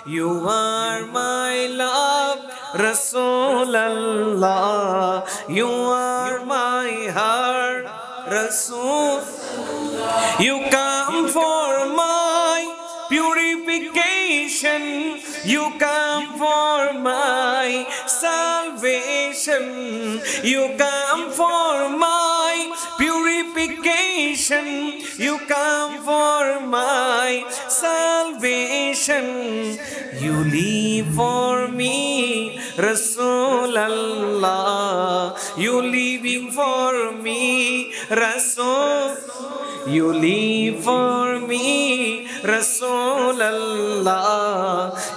You are my love, Rasulallah. You are my heart, Rasul. You come for my purification. You come for my salvation. You come for my purification. You come for my salvation. You live for me, Rasulallah. You living for me, Rasul. You live for me, Rasulallah.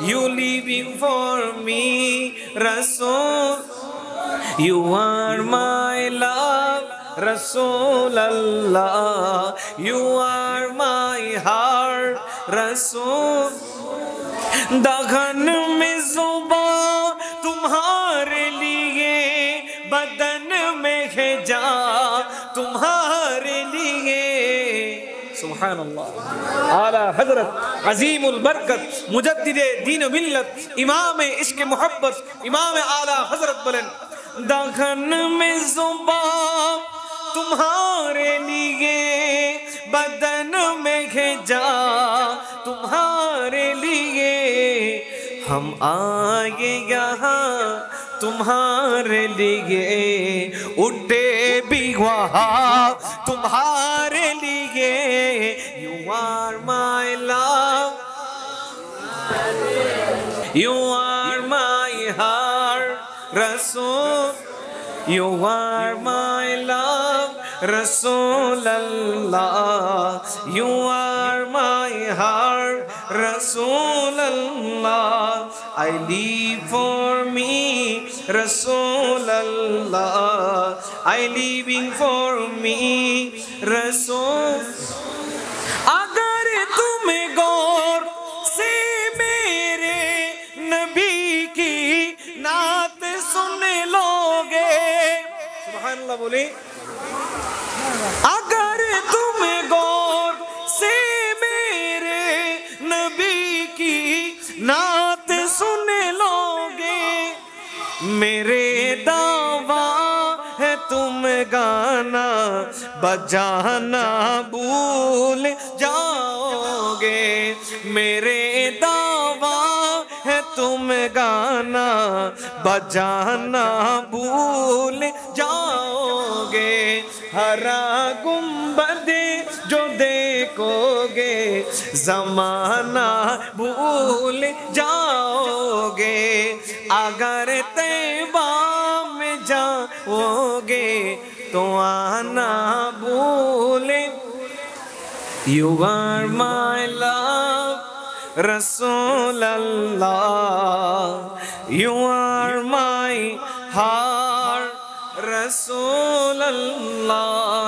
You living for me, Rasul. You are my love, Rasulallah. You are my heart, Rasul. दगन में ज़ुबां तुम्हारे लिए, बदन में है जान तुम्हारे लिए। सुभान अल्लाह। आला हज़रत अज़ीमुल बरकत मुजद्दिद दीन मिल्लत इमाम इश्क़ मोहब्बत इमाम आला हज़रत बोलें, दगन में ज़ुबां तुम्हारे लिए, बदन में है जान तुम्हारे लिए। हम आए यहाँ तुम्हारे लिए, उठे भी वहाँ तुम्हारे लिए। You are my love, you are my heart, Rasul. You are my love, Rasulallah. You are my heart, Rasulallah. I live for me, Rasulallah. I living for me, Rasul. अगर तुम गौर से मेरे नबी की नात सुन लोगे, सुभान अल्लाह बोले, अगर तुम गौर से मेरे नबी की नात सुन लोगे, मेरे दावा है तुम गाना बजाना भूल जाओगे। मेरे दावा है तुम गाना बजाना भूल जाओगे। हरा गुंबद जो देखोगे ज़माना भूल जाओगे। अगर तैबा में जाओगे तो आना भूले। You are my love, Rasulallah. You are my heart, Rasulallah.